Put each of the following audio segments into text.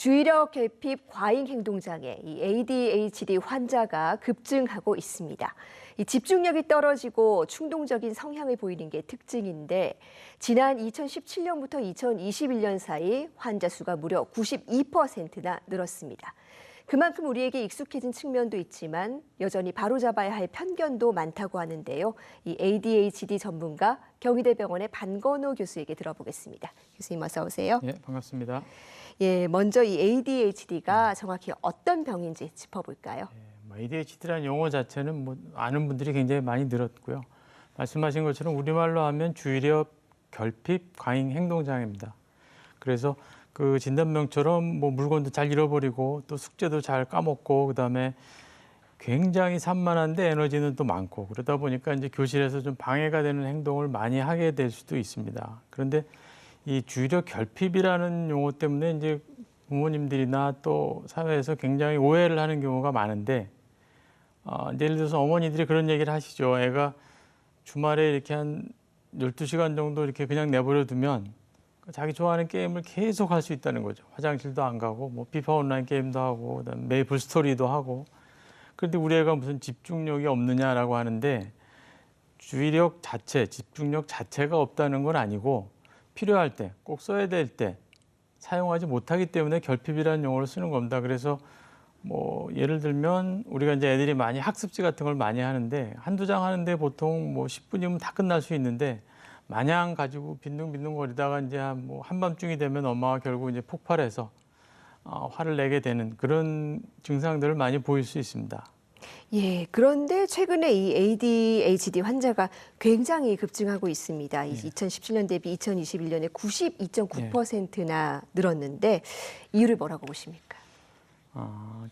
주의력 결핍 과잉 행동장애, 이 ADHD 환자가 급증하고 있습니다. 이 집중력이 떨어지고 충동적인 성향을 보이는 게 특징인데 지난 2017년부터 2021년 사이 환자 수가 무려 92%나 늘었습니다. 그만큼 우리에게 익숙해진 측면도 있지만 여전히 바로잡아야 할 편견도 많다고 하는데요. 이 ADHD 전문가 경희대병원의 반건호 교수에게 들어보겠습니다. 교수님 어서 오세요. 네, 반갑습니다. 예, 먼저 이 ADHD가 정확히 어떤 병인지 짚어볼까요? ADHD라는 용어 자체는 아는 분들이 굉장히 많이 늘었고요. 말씀하신 것처럼 우리말로 하면 주의력 결핍 과잉 행동장애입니다. 그래서 그 진단명처럼 물건도 잘 잃어버리고 또 숙제도 잘 까먹고 그다음에 굉장히 산만한데 에너지는 또 많고 그러다 보니까 이제 교실에서 좀 방해가 되는 행동을 많이 하게 될 수도 있습니다. 그런데 이 주의력 결핍이라는 용어 때문에 이제 부모님들이나 또 사회에서 굉장히 오해를 하는 경우가 많은데 예를 들어서 어머니들이 그런 얘기를 하시죠. 애가 주말에 이렇게 한 12시간 정도 이렇게 그냥 내버려 두면 자기 좋아하는 게임을 계속 할 수 있다는 거죠. 화장실도 안 가고 피파 온라인 게임도 하고 그다음에 메이플 스토리도 하고. 그런데 우리 애가 무슨 집중력이 없느냐라고 하는데 주의력 자체, 집중력 자체가 없다는 건 아니고 필요할 때, 꼭 써야 될 때 사용하지 못하기 때문에 결핍이라는 용어를 쓰는 겁니다. 그래서 예를 들면 우리가 이제 애들이 많이 학습지 같은 걸 많이 하는데 한두 장 하는데 보통 10분이면 다 끝날 수 있는데 마냥 가지고 빈둥빈둥거리다가 이제 한밤중이 되면 엄마가 결국 이제 폭발해서 화를 내게 되는 그런 증상들을 많이 보일 수 있습니다. 예, 그런데 최근에 이 ADHD 환자가 굉장히 급증하고 있습니다. 2017년 대비 2021년에 92.9%나 늘었는데 이유를 뭐라고 보십니까?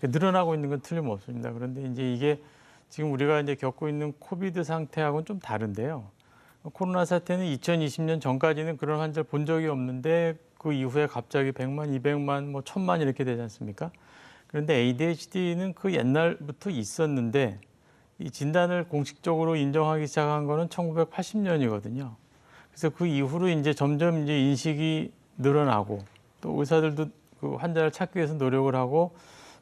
늘어나고 있는 건 틀림없습니다. 그런데 이제 이게 지금 우리가 이제 겪고 있는 코비드 상태하고는 좀 다른데요. 코로나 사태는 2020년 전까지는 그런 환자를 본 적이 없는데 그 이후에 갑자기 100만, 200만, 1000만 이렇게 되지 않습니까? 그런데 ADHD는 그 옛날부터 있었는데 이 진단을 공식적으로 인정하기 시작한 거는 1980년이거든요. 그래서 그 이후로 이제 점점 이제 인식이 늘어나고 또 의사들도 그 환자를 찾기 위해서 노력을 하고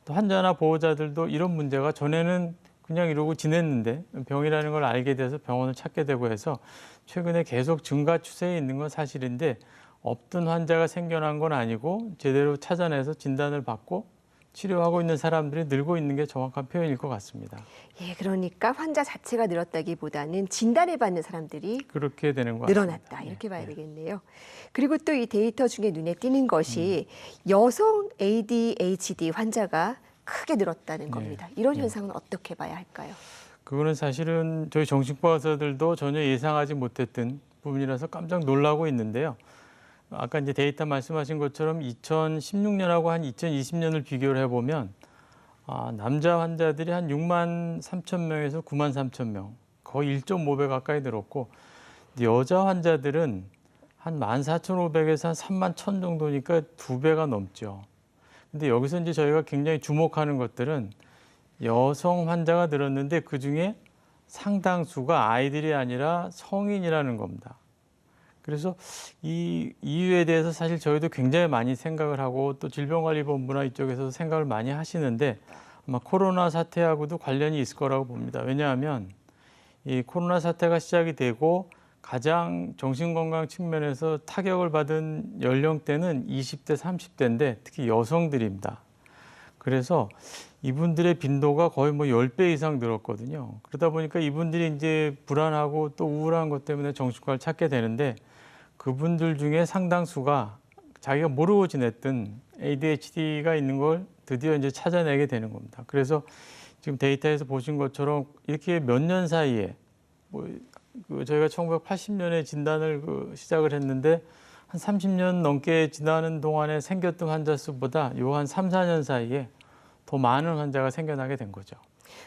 또 환자나 보호자들도 이런 문제가 전에는 그냥 이러고 지냈는데 병이라는 걸 알게 돼서 병원을 찾게 되고 해서 최근에 계속 증가 추세에 있는 건 사실인데 없던 환자가 생겨난 건 아니고 제대로 찾아내서 진단을 받고 치료하고 있는 사람들이 늘고 있는 게 정확한 표현일 것 같습니다. 예, 그러니까 환자 자체가 늘었다기보다는 진단을 받는 사람들이 그렇게 되는 것 같습니다. 늘어났다 이렇게 봐야 되겠네요. 그리고 또 이 데이터 중에 눈에 띄는 것이 여성 ADHD 환자가 크게 늘었다는 겁니다. 이런 현상은 어떻게 봐야 할까요? 그거는 사실은 저희 정신과 의사들도 전혀 예상하지 못했던 부분이라서 깜짝 놀라고 있는데요. 아까 이제 데이터 말씀하신 것처럼 2016년하고 한 2020년을 비교를 해보면 남자 환자들이 한 6만 3천 명에서 9만 3천 명, 거의 1.5배 가까이 늘었고 여자 환자들은 한 14,500에서 한 3만 1천 정도니까 2배가 넘죠. 근데 여기서 이제 저희가 굉장히 주목하는 것들은 여성 환자가 늘었는데 그중에 상당수가 아이들이 아니라 성인이라는 겁니다. 그래서 이 이유에 대해서 사실 저희도 굉장히 많이 생각을 하고 또 질병관리본부나 이쪽에서도 생각을 많이 하시는데 아마 코로나 사태하고도 관련이 있을 거라고 봅니다. 왜냐하면 이 코로나 사태가 시작이 되고 가장 정신건강 측면에서 타격을 받은 연령대는 20대, 30대인데 특히 여성들입니다. 그래서 이분들의 빈도가 거의 10배 이상 늘었거든요. 그러다 보니까 이분들이 이제 불안하고 또 우울한 것 때문에 정신과를 찾게 되는데 그분들 중에 상당수가 자기가 모르고 지냈던 ADHD가 있는 걸 드디어 이제 찾아내게 되는 겁니다. 그래서 지금 데이터에서 보신 것처럼 이렇게 몇 년 사이에 저희가 1980년에 진단을 시작을 했는데 한 30년 넘게 지나는 동안에 생겼던 환자 수보다 요 한 3, 4년 사이에 더 많은 환자가 생겨나게 된 거죠.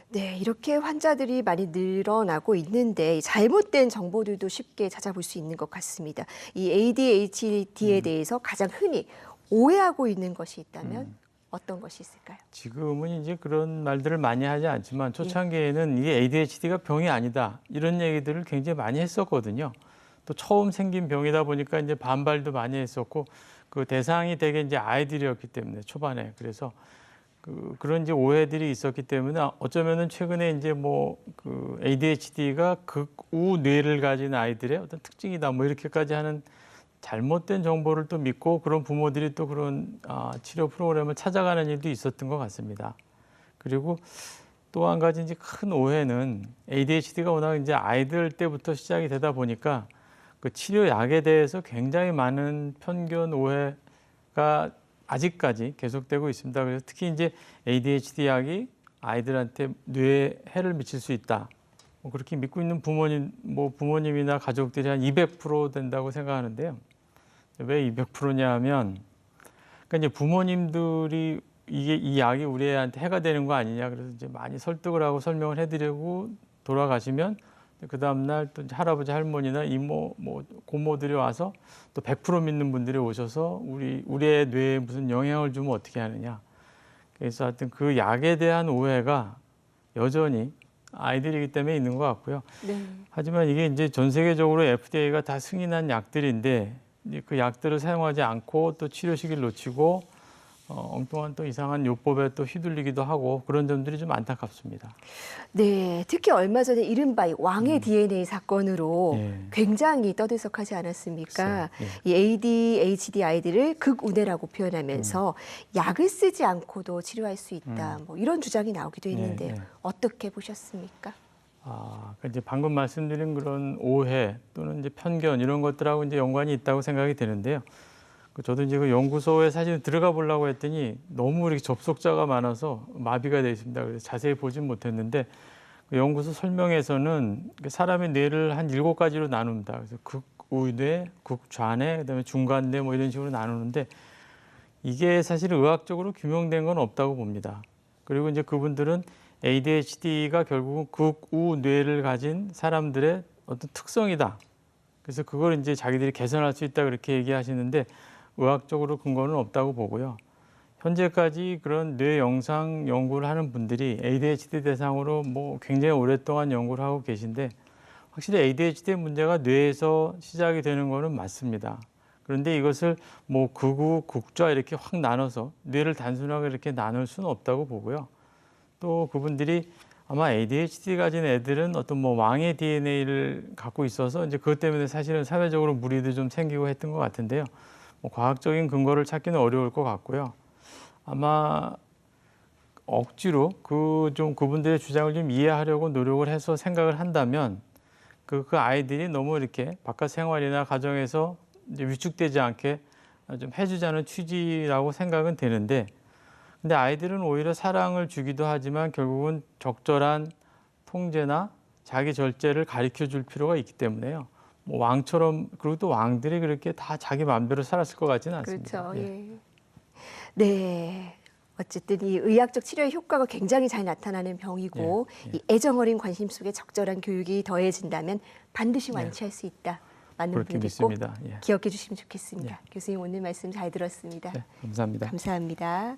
네, 이렇게 환자들이 많이 늘어나고 있는데 잘못된 정보들도 쉽게 찾아볼 수 있는 것 같습니다. 이 ADHD에 대해서 가장 흔히 오해하고 있는 것이 있다면 어떤 것이 있을까요? 지금은 이제 그런 말들을 많이 하지 않지만 초창기에는 이게 ADHD가 병이 아니다 이런 얘기들을 굉장히 많이 했었거든요. 또 처음 생긴 병이다 보니까 이제 반발도 많이 했었고 그 대상이 되게 이제 아이들이었기 때문에 초반에 그래서 그런 이제 오해들이 있었기 때문에 어쩌면은 최근에 이제 뭐 그 ADHD가 극우 뇌를 가진 아이들의 어떤 특징이다 뭐 이렇게까지 하는 잘못된 정보를 또 믿고 그런 부모들이 또 그런 치료 프로그램을 찾아가는 일도 있었던 것 같습니다. 그리고 또 한 가지 이제 큰 오해는 ADHD가 워낙 이제 아이들 때부터 시작이 되다 보니까 그 치료약에 대해서 굉장히 많은 편견 오해가 아직까지 계속되고 있습니다. 그래서 특히 이제 ADHD 약이 아이들한테 뇌에 해를 미칠 수 있다. 뭐 그렇게 믿고 있는 부모님이나 가족들이 한 200% 된다고 생각하는데요. 왜 200%냐 하면 그러니까 이제 부모님들이 이 약이 우리 애한테 해가 되는 거 아니냐 그래서 이제 많이 설득을 하고 설명을 해드리고 돌아가시면 그 다음 날 또 할아버지 할머니나 이모 뭐 고모들이 와서 또 100% 믿는 분들이 오셔서 우리의 뇌에 무슨 영향을 주면 어떻게 하느냐. 그래서 하여튼 그 약에 대한 오해가 여전히 아이들이기 때문에 있는 것 같고요. 네. 하지만 이게 이제 전 세계적으로 FDA가 다 승인한 약들인데 그 약들을 사용하지 않고 또 치료 시기를 놓치고 엉뚱한 또 이상한 요법에 또 휘둘리기도 하고 그런 점들이 좀 안타깝습니다. 네, 특히 얼마 전에 이른바 이 왕의 DNA 사건으로 예. 굉장히 떠들썩하지 않았습니까? 글쎄요. 이 ADHD 아이들을 극우뇌라고 표현하면서 약을 쓰지 않고도 치료할 수 있다. 뭐 이런 주장이 나오기도 했는데요. 예. 어떻게 보셨습니까? 그러니까 이제 방금 말씀드린 그런 오해 또는 이제 편견 이런 것들하고 이제 연관이 있다고 생각이 되는데요. 저도 이제 그 연구소에 사실 들어가 보려고 했더니 너무 이렇게 접속자가 많아서 마비가 되어 있습니다. 그래서 자세히 보진 못했는데 그 연구소 설명에서는 사람의 뇌를 한 7가지로 나눕니다. 그래서 극우뇌, 극좌뇌, 그다음에 중간뇌 뭐 이런 식으로 나누는데 이게 사실 의학적으로 규명된 건 없다고 봅니다. 그리고 이제 그분들은 ADHD가 결국은 극우뇌를 가진 사람들의 어떤 특성이다. 그래서 그걸 이제 자기들이 개선할 수 있다 그렇게 얘기하시는데 의학적으로 근거는 없다고 보고요. 현재까지 그런 뇌 영상 연구를 하는 분들이 ADHD 대상으로 뭐 굉장히 오랫동안 연구를 하고 계신데 확실히 ADHD의 문제가 뇌에서 시작이 되는 거는 맞습니다. 그런데 이것을 뭐 극우, 극좌 이렇게 확 나눠서 뇌를 단순하게 이렇게 나눌 수는 없다고 보고요. 또 그분들이 아마 ADHD 가진 애들은 어떤 뭐 왕의 DNA를 갖고 있어서 이제 그것 때문에 사실은 사회적으로 무리도 좀 생기고 했던 것 같은데요. 뭐 과학적인 근거를 찾기는 어려울 것 같고요. 아마 억지로 그분들의 주장을 좀 이해하려고 노력을 해서 생각을 한다면 그 아이들이 너무 이렇게 바깥 생활이나 가정에서 이제 위축되지 않게 좀 해주자는 취지라고 생각은 되는데 근데 아이들은 오히려 사랑을 주기도 하지만 결국은 적절한 통제나 자기 절제를 가르쳐 줄 필요가 있기 때문에요. 뭐 왕처럼 그리고 또 왕들이 그렇게 다 자기 마음대로 살았을 것 같지는 않습니다. 그렇죠. 예. 네. 어쨌든 이 의학적 치료의 효과가 굉장히 잘 나타나는 병이고 이 애정어린 관심 속에 적절한 교육이 더해진다면 반드시 완치할 수 있다. 많은 그렇게 분들이 꼭 믿습니다. 기억해 주시면 좋겠습니다. 교수님 오늘 말씀 잘 들었습니다. 네, 감사합니다. 감사합니다.